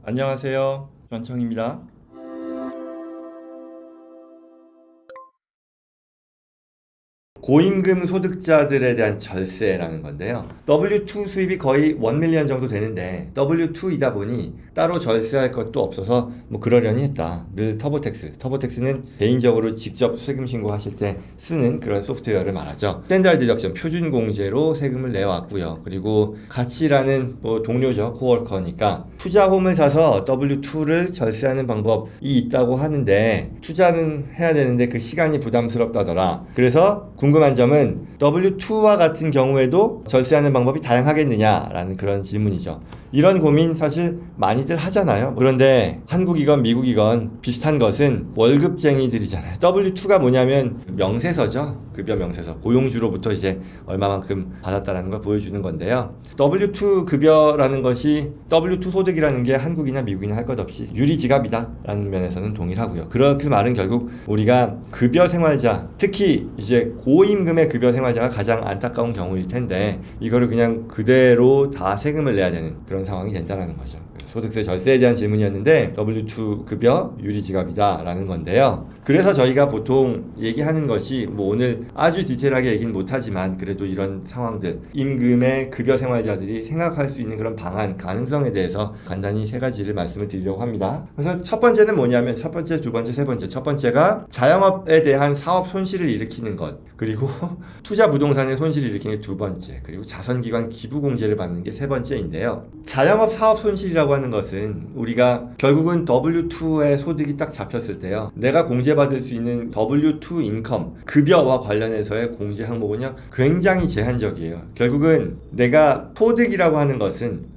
안녕하세요. 전청입니다. 고임금 소득자들에 대한 절세라는 건데요. W2 수입이 거의 1밀리언 정도 되는데 W2이다 보니 따로 절세할 것도 없어서 뭐 그러려니 했다. 늘 터보택스는 개인적으로 직접 세금 신고하실 때 쓰는 그런 소프트웨어를 말하죠. 스탠다드 디덕션 표준 공제로 세금을 내왔고요. 그리고 같이 일하는 뭐 동료죠. 코워커니까 투자홈을 사서 W2를 절세하는 방법이 있다고 하는데 투자는 해야 되는데 그 시간이 부담스럽다더라. 그래서 궁금한 점은 W2와 같은 경우에도 절세하는 방법이 다양하겠느냐라는 그런 질문이죠. 이런 고민 사실 많이들 하잖아요. 그런데 한국이건 미국이건 비슷한 것은 월급쟁이들이잖아요. W2가 뭐냐면 명세서죠. 급여 명세서. 고용주로부터 이제 얼마만큼 받았다라는 걸 보여주는 건데요. W2 급여라는 것이 W2 소득이라는 게 한국이나 미국이나 할 것 없이 유리지갑이다라는 면에서는 동일하고요. 그 말은 결국 우리가 급여 생활자, 특히 이제 고임금의 급여 생활자가 가장 안타까운 경우일 텐데 이거를 그냥 그대로 다 세금을 내야 되는 그런 상황이 된다는 거죠. 소득세 절세에 대한 질문이었는데 W2 급여 유리지갑이다 라는 건데요. 그래서 저희가 보통 얘기하는 것이 뭐 오늘 아주 디테일하게 얘기는 못하지만 그래도 이런 상황들 임금의 급여 생활자들이 생각할 수 있는 그런 방안 가능성에 대해서 간단히 세 가지를 말씀을 드리려고 합니다. 그래서 첫 번째는 뭐냐면 첫 번째, 두 번째, 세 번째. 첫 번째가 자영업에 대한 사업 손실을 일으키는 것, 그리고 투자 부동산의 손실을 일으키는 게 두 번째, 그리고 자선기관 기부 공제를 받는 게 세 번째인데요. 자영업 사업 손실이라고 하는 것은 우리가 결국은 W2의 소득이 딱 잡혔을 때요. 내가 공제받을 수 있는 W2 인컴, 급여와 관련해서의 공제 항목은요. 굉장히 제한적이에요. 결국은 내가 소득이라고 하는 것은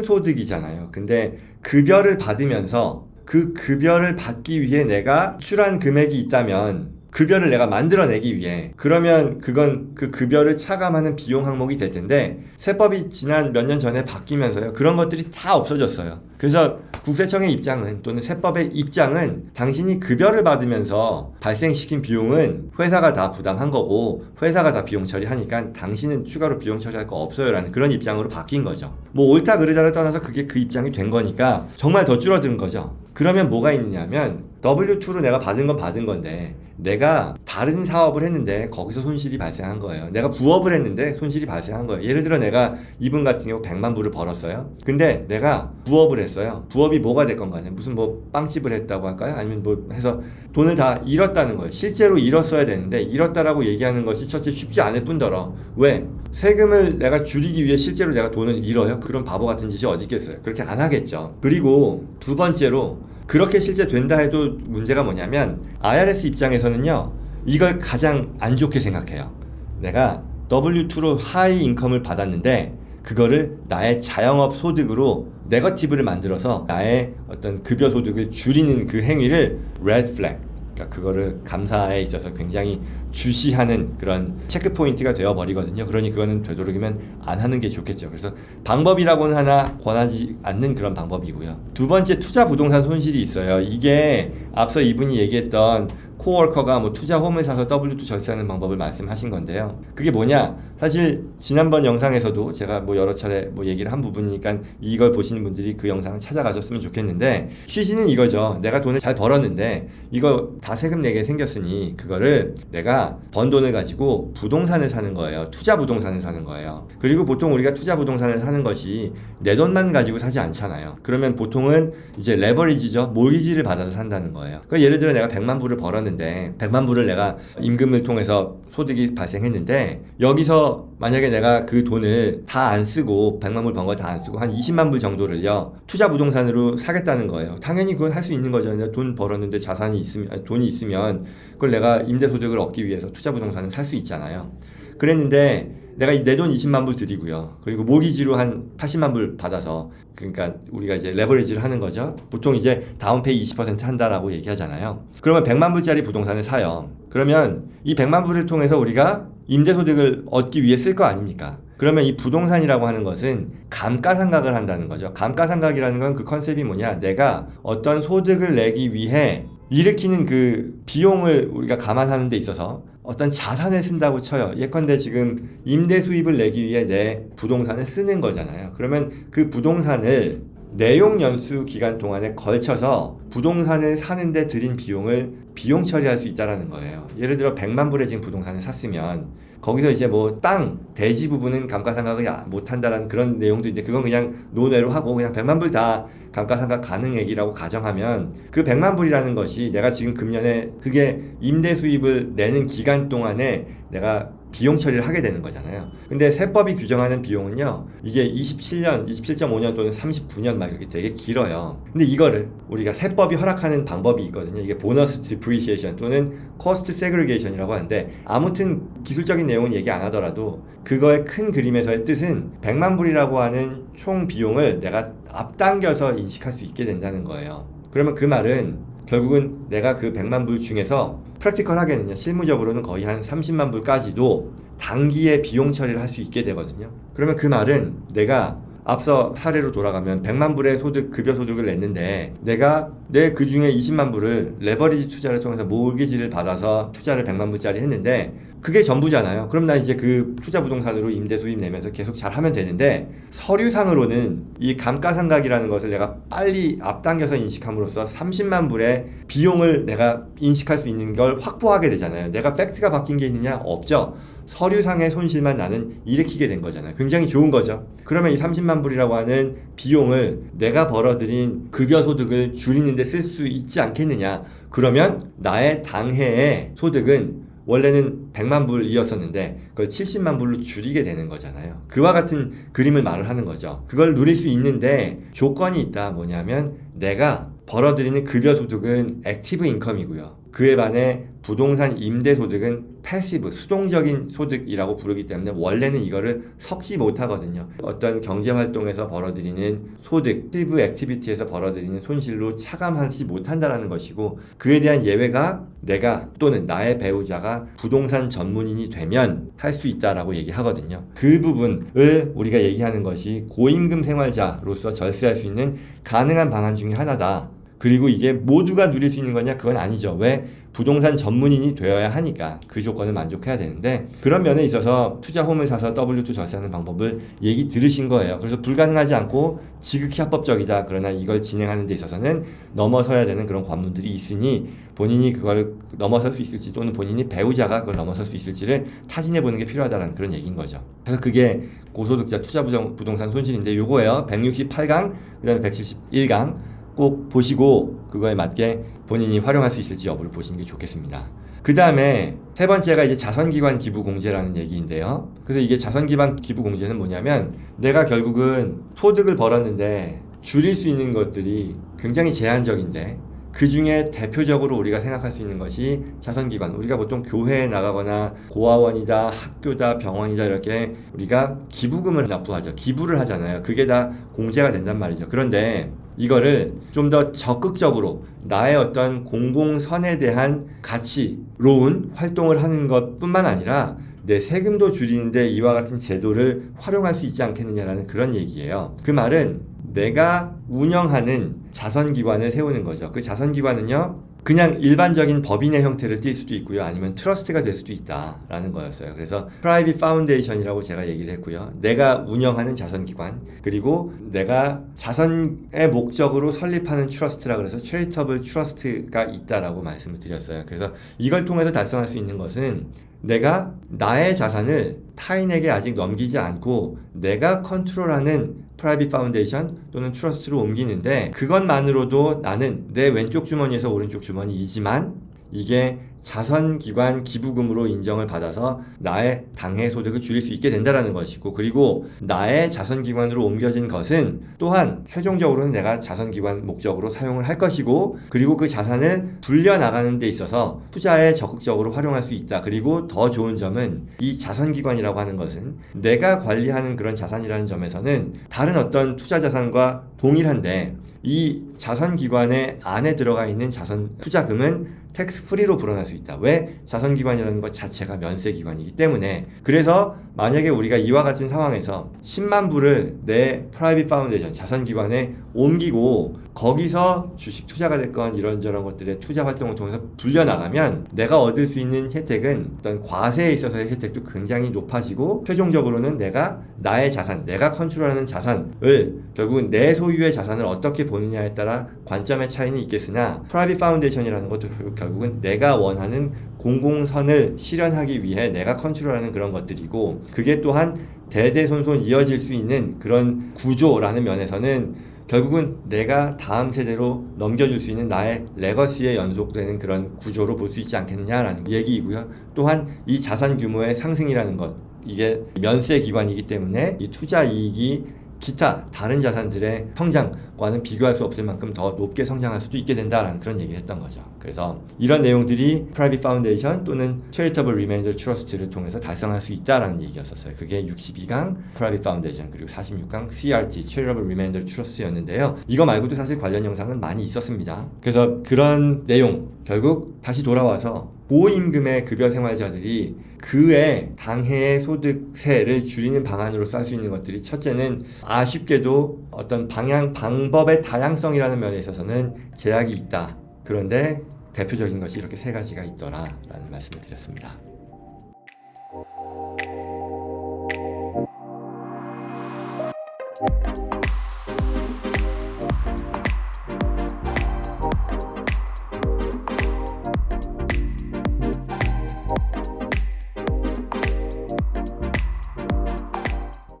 순소득이잖아요. 근데 급여를 받으면서 그 급여를 받기 위해 내가 출한 금액이 있다면 급여를 내가 만들어내기 위해 그러면 그건 그 급여를 차감하는 비용 항목이 될 텐데 세법이 지난 몇 년 전에 바뀌면서요. 그런 것들이 다 없어졌어요. 그래서 국세청의 입장은 또는 세법의 입장은 당신이 급여를 받으면서 발생시킨 비용은 회사가 다 부담한 거고 회사가 다 비용 처리하니까 당신은 추가로 비용 처리할 거 없어요 라는 그런 입장으로 바뀐 거죠. 뭐 옳다 그르다를 떠나서 그게 그 입장이 된 거니까 정말 더 줄어든 거죠. 그러면 뭐가 있느냐면 W2로 내가 받은 건 받은 건데 내가 다른 사업을 했는데 거기서 손실이 발생한 거예요. 내가 부업을 했는데 손실이 발생한 거예요. 예를 들어 내가 이분 같은 경우 100만 불을 벌었어요. 근데 내가 부업을 했어요. 부업이 뭐가 됐건 간에 무슨 뭐 빵집을 했다고 할까요? 아니면 뭐 해서 돈을 다 잃었다는 거예요. 실제로 잃었어야 되는데 잃었다라고 얘기하는 것이 첫째 쉽지 않을 뿐더러 왜? 세금을 내가 줄이기 위해 실제로 내가 돈을 잃어요? 그런 바보 같은 짓이 어디 있겠어요? 그렇게 안 하겠죠. 그리고 두 번째로 그렇게 실제 된다 해도 문제가 뭐냐면 IRS 입장에서는요. 이걸 가장 안 좋게 생각해요. 내가 W2로 하이 인컴을 받았는데 그거를 나의 자영업 소득으로 네거티브를 만들어서 나의 어떤 급여 소득을 줄이는 그 행위를 레드 플래그, 그러니까 그거를 감사에 있어서 굉장히 주시하는 그런 체크 포인트가 되어버리거든요. 그러니 그거는 되도록이면 안 하는 게 좋겠죠. 그래서 방법이라고는 하나 권하지 않는 그런 방법이고요. 두 번째, 투자 부동산 손실이 있어요. 이게 앞서 이분이 얘기했던 코워커가 뭐 투자홈을 사서 W2 절세하는 방법을 말씀하신 건데요. 그게 뭐냐? 사실 지난번 영상에서도 제가 뭐 여러 차례 뭐 얘기를 한 부분이니까 이걸 보시는 분들이 그 영상을 찾아가셨으면 좋겠는데 취지는 이거죠. 내가 돈을 잘 벌었는데 이거 다 세금 내게 생겼으니 그거를 내가 번 돈을 가지고 부동산을 사는 거예요. 투자 부동산을 사는 거예요. 그리고 보통 우리가 투자 부동산을 사는 것이 내 돈만 가지고 사지 않잖아요. 그러면 보통은 이제 레버리지죠. 모기지를 받아서 산다는 거예요. 그러니까 예를 들어 내가 100만 불을 벌었는데 100만 불을 내가 임금을 통해서 소득이 발생했는데 여기서 만약에 내가 그 돈을 다 안 쓰고 100만 불 번 거 다 안 쓰고 한 20만 불 정도를요 투자 부동산으로 사겠다는 거예요. 당연히 그건 할 수 있는 거죠. 내가 돈 벌었는데 자산이 있으면 아니, 돈이 있으면 그걸 내가 임대소득을 얻기 위해서 투자 부동산을 살 수 있잖아요. 그랬는데 내가 내 돈 20만 불 드리고요. 그리고 모기지로 한 80만 불 받아서 그러니까 우리가 이제 레버리지를 하는 거죠. 보통 이제 다운페이 20% 한다라고 얘기하잖아요. 그러면 100만 불짜리 부동산을 사요. 그러면 이 100만 불을 통해서 우리가 임대소득을 얻기 위해 쓸 거 아닙니까? 그러면 이 부동산이라고 하는 것은 감가상각을 한다는 거죠. 감가상각이라는 건 그 컨셉이 뭐냐? 내가 어떤 소득을 내기 위해 일으키는 그 비용을 우리가 감안하는 데 있어서 어떤 자산을 쓴다고 쳐요. 예컨대 지금 임대 수입을 내기 위해 내 부동산을 쓰는 거잖아요. 그러면 그 부동산을 내용 연수 기간 동안에 걸쳐서 부동산을 사는데 들인 비용을 비용 처리할 수 있다라는 거예요. 예를 들어 100만 불에 지금 부동산을 샀으면 거기서 이제 뭐 땅, 대지 부분은 감가상각을 못 한다라는 그런 내용도 있는데 그건 그냥 논외로 하고 그냥 100만 불 다 감가상각 가능액이라고 가정하면 그 100만 불이라는 것이 내가 지금 금년에 그게 임대 수입을 내는 기간 동안에 내가 비용 처리를 하게 되는 거잖아요. 근데 세법이 규정하는 비용은요, 이게 27년, 27.5년 또는 39년 막 이렇게 되게 길어요. 근데 이거를 우리가 세법이 허락하는 방법이 있거든요. 이게 보너스 디프리시에이션 또는 코스트 세그리게이션이라고 하는데, 아무튼 기술적인 내용은 얘기 안 하더라도 그거의 큰 그림에서의 뜻은 100만 불이라고 하는 총 비용을 내가 앞당겨서 인식할 수 있게 된다는 거예요. 그러면 그 말은 결국은 내가 그 100만 불 중에서 프랙티컬하게는요, 실무적으로는 거의 한 30만 불까지도 단기에 비용 처리를 할 수 있게 되거든요. 그러면 그 말은 내가 앞서 사례로 돌아가면 100만 불의 소득, 급여 소득을 냈는데 내가 내 그 중에 20만 불을 레버리지 투자를 통해서 모기지를 받아서 투자를 100만 불짜리 했는데 그게 전부잖아요. 그럼 나 이제 그 투자 부동산으로 임대 수입 내면서 계속 잘 하면 되는데, 서류상으로는 이 감가상각이라는 것을 내가 빨리 앞당겨서 인식함으로써 30만 불의 비용을 내가 인식할 수 있는 걸 확보하게 되잖아요. 내가 팩트가 바뀐 게 있느냐? 없죠. 서류상의 손실만 나는 일으키게 된 거잖아요. 굉장히 좋은 거죠. 그러면 이 30만 불이라고 하는 비용을 내가 벌어들인 급여 소득을 줄이는 데 쓸 수 있지 않겠느냐? 그러면 나의 당해의 소득은 원래는 100만 불이었었는데 그걸 70만 불로 줄이게 되는 거잖아요. 그와 같은 그림을 말을 하는 거죠. 그걸 누릴 수 있는데 조건이 있다. 뭐냐면 내가 벌어들이는 급여 소득은 액티브 인컴이고요. 그에 반해 부동산 임대 소득은 패시브, 수동적인 소득이라고 부르기 때문에 원래는 이거를 섞지 못하거든요. 어떤 경제 활동에서 벌어들이는 소득, 패시브 액티비티에서 벌어들이는 손실로 차감하지 못한다라는 것이고, 그에 대한 예외가 내가 또는 나의 배우자가 부동산 전문인이 되면 할 수 있다라고 얘기하거든요. 그 부분을 우리가 얘기하는 것이 고임금 생활자로서 절세할 수 있는 가능한 방안 중에 하나다. 그리고 이게 모두가 누릴 수 있는 거냐? 그건 아니죠. 왜? 부동산 전문인이 되어야 하니까 그 조건을 만족해야 되는데, 그런 면에 있어서 투자홈을 사서 W2 절세하는 방법을 얘기 들으신 거예요. 그래서 불가능하지 않고 지극히 합법적이다. 그러나 이걸 진행하는 데 있어서는 넘어서야 되는 그런 관문들이 있으니 본인이 그걸 넘어설 수 있을지 또는 본인이 배우자가 그걸 넘어설 수 있을지를 타진해 보는 게 필요하다는 그런 얘기인 거죠. 그래서 그게 고소득자 투자 부동산 손실인데 요거예요. 168강, 그 다음에 171강 꼭 보시고 그거에 맞게 본인이 활용할 수 있을지 여부를 보시는 게 좋겠습니다. 그 다음에 세 번째가 이제 자선기관 기부공제라는 얘기인데요. 그래서 이게 자선기관 기부공제는 뭐냐면 내가 결국은 소득을 벌었는데 줄일 수 있는 것들이 굉장히 제한적인데 그 중에 대표적으로 우리가 생각할 수 있는 것이 자선기관. 우리가 보통 교회에 나가거나 고아원이다, 학교다, 병원이다 이렇게 우리가 기부금을 납부하죠. 기부를 하잖아요. 그게 다 공제가 된단 말이죠. 그런데 이거를 좀 더 적극적으로 나의 어떤 공공선에 대한 가치로운 활동을 하는 것 뿐만 아니라 내 세금도 줄이는데 이와 같은 제도를 활용할 수 있지 않겠느냐라는 그런 얘기예요. 그 말은 내가 운영하는 자선기관을 세우는 거죠. 그 자선기관은요, 그냥 일반적인 법인의 형태를 띌 수도 있고요. 아니면 트러스트가 될 수도 있다라는 거였어요. 그래서 프라이빗 파운데이션이라고 제가 얘기를 했고요. 내가 운영하는 자선기관, 그리고 내가 자선의 목적으로 설립하는 트러스트라 그래서 체리터블 트러스트가 있다라고 말씀을 드렸어요. 그래서 이걸 통해서 달성할 수 있는 것은 내가 나의 자산을 타인에게 아직 넘기지 않고 내가 컨트롤하는 프라이빗 파운데이션 또는 트러스트로 옮기는데, 그것만으로도 나는 내 왼쪽 주머니에서 오른쪽 주머니이지만 이게 자선기관 기부금으로 인정을 받아서 나의 당해 소득을 줄일 수 있게 된다는 것이고, 그리고 나의 자선기관으로 옮겨진 것은 또한 최종적으로는 내가 자선기관 목적으로 사용을 할 것이고, 그리고 그 자산을 불려나가는 데 있어서 투자에 적극적으로 활용할 수 있다. 그리고 더 좋은 점은 이 자선기관이라고 하는 것은 내가 관리하는 그런 자산이라는 점에서는 다른 어떤 투자 자산과 동일한데, 이 자선기관의 안에 들어가 있는 자선 투자금은 텍스 프리로 불어날 수 있다. 왜? 자선기관이라는 것 자체가 면세기관이기 때문에. 그래서 만약에 우리가 이와 같은 상황에서 10만 불을 내 프라이빗 파운데이션 자선기관에 옮기고 거기서 주식 투자가 됐건 이런저런 것들의 투자 활동을 통해서 불려나가면 내가 얻을 수 있는 혜택은 어떤 과세에 있어서의 혜택도 굉장히 높아지고 최종적으로는 내가 나의 자산, 내가 컨트롤하는 자산을 결국은 내 소유의 자산을 어떻게 보느냐에 따라 관점의 차이는 있겠으나 프라이빗 파운데이션이라는 것도 결국은 내가 원하는 공공선을 실현하기 위해 내가 컨트롤하는 그런 것들이고 그게 또한 대대손손 이어질 수 있는 그런 구조라는 면에서는 결국은 내가 다음 세대로 넘겨줄 수 있는 나의 레거시에 연속되는 그런 구조로 볼 수 있지 않겠느냐라는 얘기이고요. 또한 이 자산 규모의 상승이라는 것, 이게 면세 기관이기 때문에 이 투자 이익이 기타 다른 자산들의 성장과는 비교할 수 없을 만큼 더 높게 성장할 수도 있게 된다라는 그런 얘기를 했던 거죠. 그래서 이런 내용들이 프라이빗 파운데이션 또는 체리터블 리메인더 트러스트를 통해서 달성할 수 있다라는 얘기였었어요. 그게 62강 프라이빗 파운데이션 그리고 46강 CRT 체리터블 리메인더 트러스트였는데요. 이거 말고도 사실 관련 영상은 많이 있었습니다. 그래서 그런 내용 결국 다시 돌아와서 고임금의 급여 생활자들이 그의 당해의 소득세를 줄이는 방안으로 쌀 수 있는 것들이 첫째는 아쉽게도 어떤 방법의 다양성이라는 면에 있어서는 제약이 있다. 그런데 대표적인 것이 이렇게 세 가지가 있더라라는 말씀을 드렸습니다.